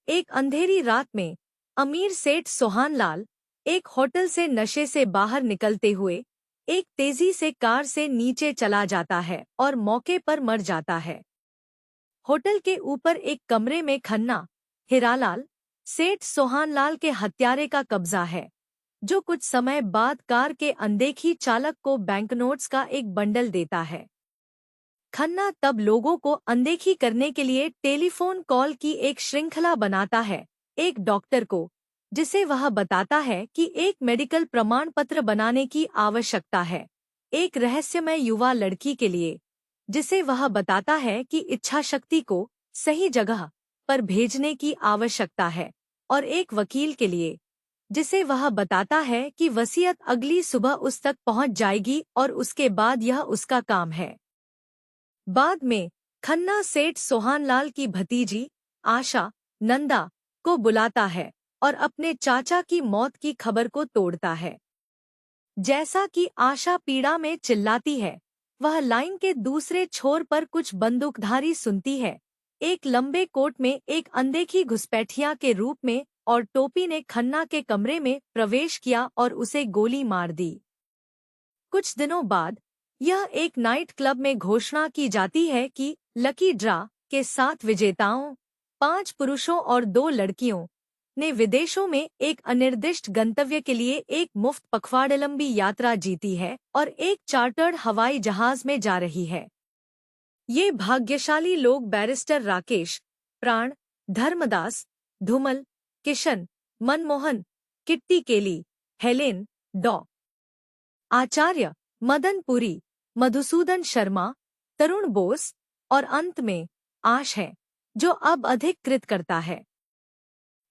एक अंधेरी रात में अमीर सेठ सोहानलाल एक होटल से नशे से बाहर निकलते हुए एक तेजी से कार से नीचे चला जाता है और मौके पर मर जाता है। होटल के ऊपर एक कमरे में खन्ना हिरालाल सेठ सोहानलाल के हत्यारे का कब्जा है, जो कुछ समय बाद कार के अनदेखी चालक को बैंकनोट्स का एक बंडल देता है। खन्ना तब लोगों को अनदेखी करने के लिए टेलीफोन कॉल की एक श्रृंखला बनाता है, एक डॉक्टर को जिसे वह बताता है कि एक मेडिकल प्रमाण पत्र बनाने की आवश्यकता है, एक रहस्यमय युवा लड़की के लिए जिसे वह बताता है कि इच्छाशक्ति को सही जगह पर भेजने की आवश्यकता है, और एक वकील के लिए जिसे वह बताता है कि वसीयत अगली सुबह उस तक पहुंच जाएगी और उसके बाद यह उसका काम है। बाद में खन्ना सेठ सोहानलाल की भतीजी आशा नंदा को बुलाता है और अपने चाचा की मौत की खबर को तोड़ता है। जैसा कि आशा पीड़ा में चिल्लाती है, वह लाइन के दूसरे छोर पर कुछ बंदूकधारी सुनती है। एक लंबे कोट में एक अनदेखी घुसपैठिया के रूप में और टोपी ने खन्ना के कमरे में प्रवेश किया और उसे गोली मार दी। कुछ दिनों बाद यह एक नाइट क्लब में घोषणा की जाती है कि लकी ड्रा के 7 विजेताओं, 5 पुरुषों और 2 लड़कियों ने विदेशों में एक अनिर्दिष्ट गंतव्य के लिए एक मुफ्त पखवाड़े यात्रा जीती है और एक चार्टर्ड हवाई जहाज में जा रही है। ये भाग्यशाली लोग बैरिस्टर राकेश, प्राण, धर्मदास, धूमल, किशन, मनमोहन, किट्टी केली, हेलेन, डॉ. आचार्य, मदन पुरी, मधुसूदन शर्मा, तरुण बोस और अंत में आश है, जो अब अधिकृत करता है।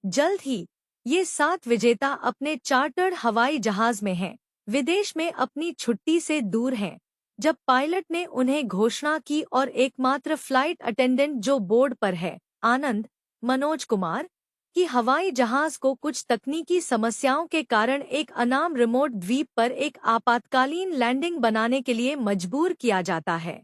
जल्द ही ये 7 विजेता अपने चार्टर्ड हवाई जहाज में हैं, विदेश में अपनी छुट्टी से दूर हैं, जब पायलट ने उन्हें घोषणा की और एकमात्र फ्लाइट अटेंडेंट जो बोर्ड पर है, आनंद मनोज कुमार, कि हवाई जहाज को कुछ तकनीकी समस्याओं के कारण एक अनाम रिमोट द्वीप पर एक आपातकालीन लैंडिंग बनाने के लिए मजबूर किया जाता है।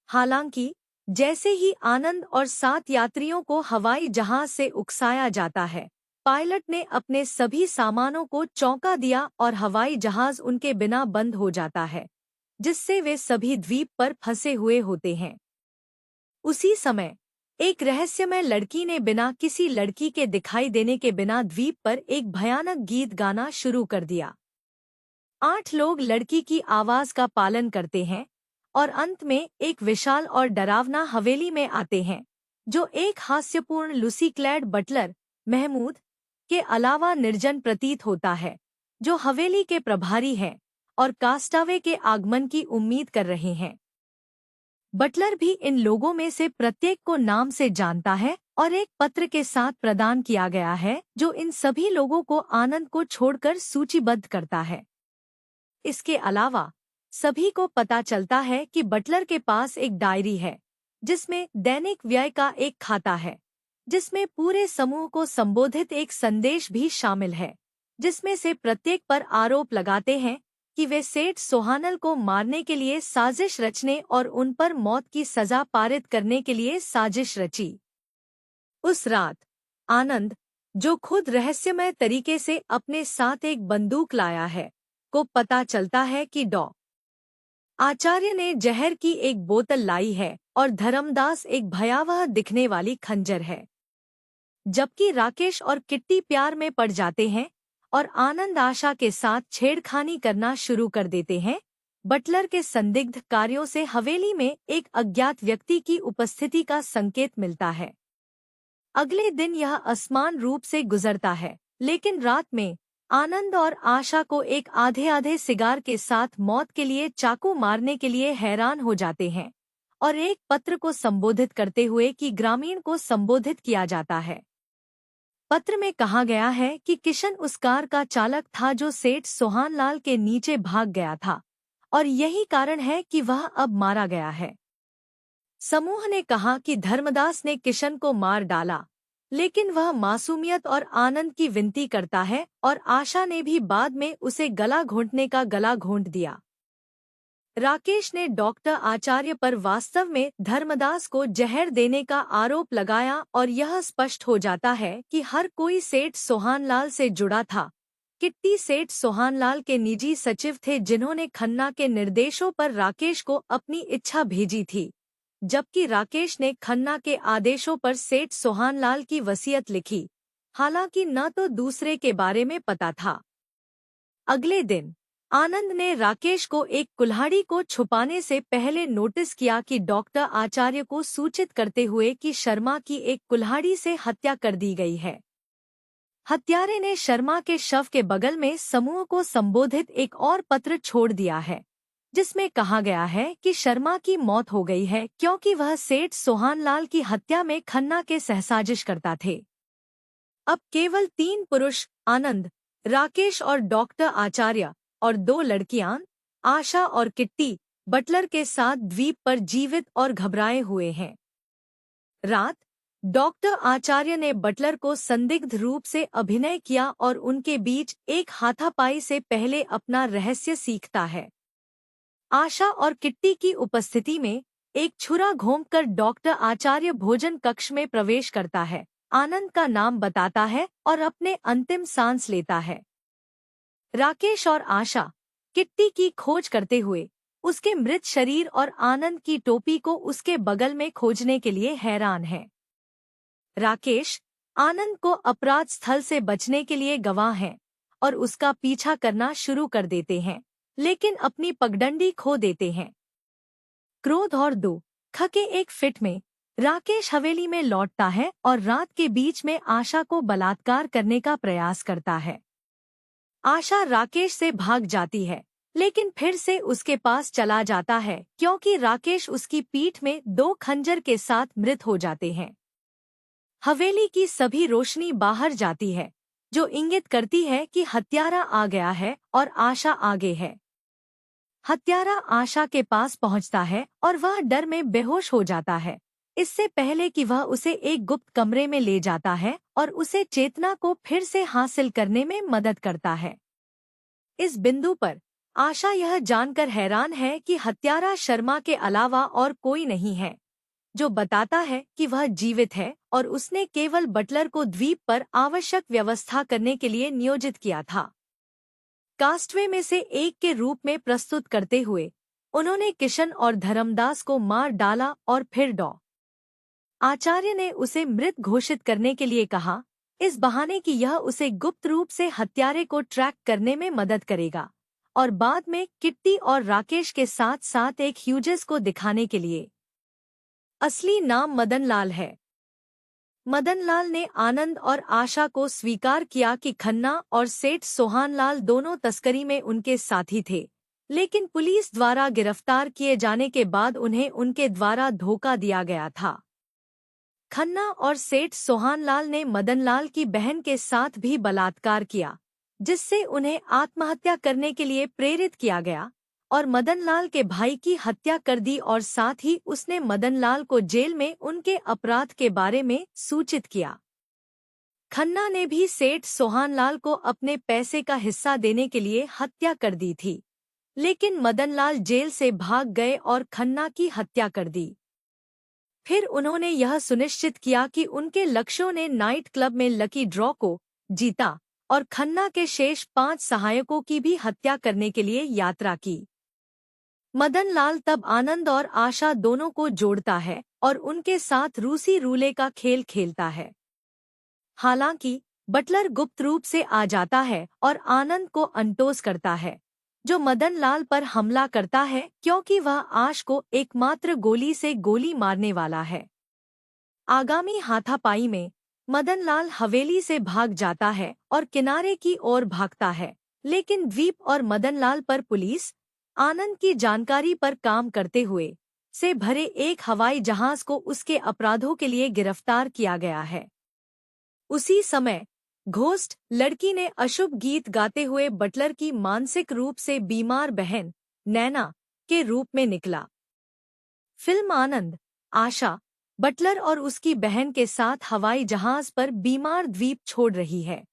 हालांकि जैसे ही आनंद और 7 यात्रियों को हवाई जहाज से उकसाया जाता है, पायलट ने अपने सभी सामानों को चौंका दिया और हवाई जहाज उनके बिना बंद हो जाता है, जिससे वे सभी द्वीप पर फंसे हुए होते हैं। उसी समय एक रहस्यमय लड़की ने बिना किसी लड़की के दिखाई देने के बिना द्वीप पर एक भयानक गीत गाना शुरू कर दिया। 8 लोग लड़की की आवाज का पालन करते हैं और अंत में एक विशाल और डरावना हवेली में आते हैं, जो एक हास्यपूर्ण लूसी क्लैड बटलर महमूद के अलावा निर्जन प्रतीत होता है, जो हवेली के प्रभारी हैं और कास्टावे के आगमन की उम्मीद कर रहे हैं। बटलर भी इन लोगों में से प्रत्येक को नाम से जानता है और एक पत्र के साथ प्रदान किया गया है, जो इन सभी लोगों को आनंद को छोड़कर सूचीबद्ध करता है। इसके अलावा सभी को पता चलता है कि बटलर के पास एक डायरी है, जिसमें दैनिक व्यय का एक खाता है, जिसमें पूरे समूह को संबोधित एक संदेश भी शामिल है, जिसमें से प्रत्येक पर आरोप लगाते हैं कि वे सेठ सोहानल को मारने के लिए साजिश रचने और उन पर मौत की सजा पारित करने के लिए साजिश रची। उस रात आनंद, जो खुद रहस्यमय तरीके से अपने साथ एक बंदूक लाया है, को पता चलता है कि डॉ. आचार्य ने जहर की एक बोतल लाई है और धर्मदास एक भयावह दिखने वाली खंजर है। जबकि राकेश और किट्टी प्यार में पड़ जाते हैं और आनंद आशा के साथ छेड़खानी करना शुरू कर देते हैं, बटलर के संदिग्ध कार्यों से हवेली में एक अज्ञात व्यक्ति की उपस्थिति का संकेत मिलता है। अगले दिन यह असमान रूप से गुजरता है, लेकिन रात में आनंद और आशा को एक आधे आधे सिगार के साथ मौत के लिए चाकू मारने के लिए हैरान हो जाते हैं और एक पत्र को संबोधित करते हुए कि ग्रामीण को संबोधित किया जाता है। पत्र में कहा गया है कि किशन उस कार का चालक था जो सेठ सोहानलाल के नीचे भाग गया था और यही कारण है कि वह अब मारा गया है। समूह ने कहा कि धर्मदास ने किशन को मार डाला, लेकिन वह मासूमियत और आनंद की विनती करता है और आशा ने भी बाद में उसे गला घोंटने का गला घोंट दिया। राकेश ने डॉक्टर आचार्य पर वास्तव में धर्मदास को जहर देने का आरोप लगाया और यह स्पष्ट हो जाता है कि हर कोई सेठ सोहानलाल से जुड़ा था। किट्टी सेठ सोहानलाल के निजी सचिव थे जिन्होंने खन्ना के निर्देशों पर राकेश को अपनी इच्छा भेजी थी, जबकि राकेश ने खन्ना के आदेशों पर सेठ सोहानलाल की वसीयत लिखी, हालांकि न तो दूसरे के बारे में पता था। अगले दिन आनंद ने राकेश को एक कुल्हाड़ी को छुपाने से पहले नोटिस किया कि डॉक्टर आचार्य को सूचित करते हुए कि शर्मा की एक कुल्हाड़ी से हत्या कर दी गई है। हत्यारे ने शर्मा के शव के बगल में समूह को संबोधित एक और पत्र छोड़ दिया है, जिसमें कहा गया है कि शर्मा की मौत हो गई है क्योंकि वह सेठ सोहानलाल की हत्या में खन्ना के सहसाजिश करता थे। अब केवल 3 पुरुष, आनंद, राकेश और डॉक्टर आचार्य, और 2 लड़कियां, आशा और किट्टी, बटलर के साथ द्वीप पर जीवित और घबराए हुए हैं। रात डॉक्टर आचार्य ने बटलर को संदिग्ध रूप से अभिनय किया और उनके बीच एक हाथापाई से पहले अपना रहस्य सीखता है। आशा और किट्टी की उपस्थिति में एक छुरा घोंपकर डॉक्टर आचार्य भोजन कक्ष में प्रवेश करता है, आनंद का नाम बताता है और अपने अंतिम सांस लेता है। राकेश और आशा किट्टी की खोज करते हुए उसके मृत शरीर और आनंद की टोपी को उसके बगल में खोजने के लिए हैरान है। राकेश आनंद को अपराध स्थल से बचने के लिए गवाह हैं और उसका पीछा करना शुरू कर देते हैं, लेकिन अपनी पगडंडी खो देते हैं। क्रोध और दुख के एक फिट में राकेश हवेली में लौटता है और रात के बीच में आशा को बलात्कार करने का प्रयास करता है। आशा राकेश से भाग जाती है, लेकिन फिर से उसके पास चला जाता है क्योंकि राकेश उसकी पीठ में 2 खंजर के साथ मृत हो जाते हैं। हवेली की सभी रोशनी बाहर जाती है, जो इंगित करती है कि हत्यारा आ गया है और आशा आगे है। हत्यारा आशा के पास पहुंचता है और वह डर में बेहोश हो जाता है, इससे पहले कि वह उसे एक गुप्त कमरे में ले जाता है और उसे चेतना को फिर से हासिल करने में मदद करता है। इस बिंदु पर आशा यह जानकर हैरान है कि हत्यारा शर्मा के अलावा और कोई नहीं है, जो बताता है कि वह जीवित है और उसने केवल बटलर को द्वीप पर आवश्यक व्यवस्था करने के लिए नियोजित किया था। कास्टवे में से एक के रूप में प्रस्तुत करते हुए उन्होंने किशन और धर्मदास को मार डाला और फिर डॉ आचार्य ने उसे मृत घोषित करने के लिए कहा, इस बहाने कि यह उसे गुप्त रूप से हत्यारे को ट्रैक करने में मदद करेगा, और बाद में किट्टी और राकेश के साथ साथ एक ह्यूजेस को दिखाने के लिए। असली नाम मदनलाल है। मदनलाल ने आनंद और आशा को स्वीकार किया कि खन्ना और सेठ सोहानलाल दोनों तस्करी में उनके साथी थे, लेकिन पुलिस द्वारा गिरफ्तार किए जाने के बाद उन्हें उनके द्वारा धोखा दिया गया था। खन्ना और सेठ सोहानलाल ने मदनलाल की बहन के साथ भी बलात्कार किया, जिससे उन्हें आत्महत्या करने के लिए प्रेरित किया गया, और मदनलाल के भाई की हत्या कर दी और साथ ही उसने मदनलाल को जेल में उनके अपराध के बारे में सूचित किया। खन्ना ने भी सेठ सोहानलाल को अपने पैसे का हिस्सा देने के लिए हत्या कर दी थी, लेकिन मदनलाल जेल से भाग गए और खन्ना की हत्या कर दी। फिर उन्होंने यह सुनिश्चित किया कि उनके लक्ष्यों ने नाइट क्लब में लकी ड्रॉ को जीता और खन्ना के शेष 5 सहायकों की भी हत्या करने के लिए यात्रा की। मदनलाल तब आनंद और आशा दोनों को जोड़ता है और उनके साथ रूसी रूले का खेल खेलता है। हालांकि बटलर गुप्त रूप से आ जाता है और आनंद को अनटोस करता है, जो मदनलाल पर हमला करता है क्योंकि वह आश को एकमात्र गोली से गोली मारने वाला है। आगामी हाथापाई में मदनलाल हवेली से भाग जाता है और किनारे की ओर भागता है, लेकिन द्वीप और मदनलाल पर पुलिस आनंद की जानकारी पर काम करते हुए से भरे एक हवाई जहाज को उसके अपराधों के लिए गिरफ्तार किया गया है। उसी समय घोस्ट लड़की ने अशुभ गीत गाते हुए बटलर की मानसिक रूप से बीमार बहन नैना के रूप में निकला। फिल्म आनंद, आशा, बटलर और उसकी बहन के साथ हवाई जहाज पर बीमार द्वीप छोड़ रही है।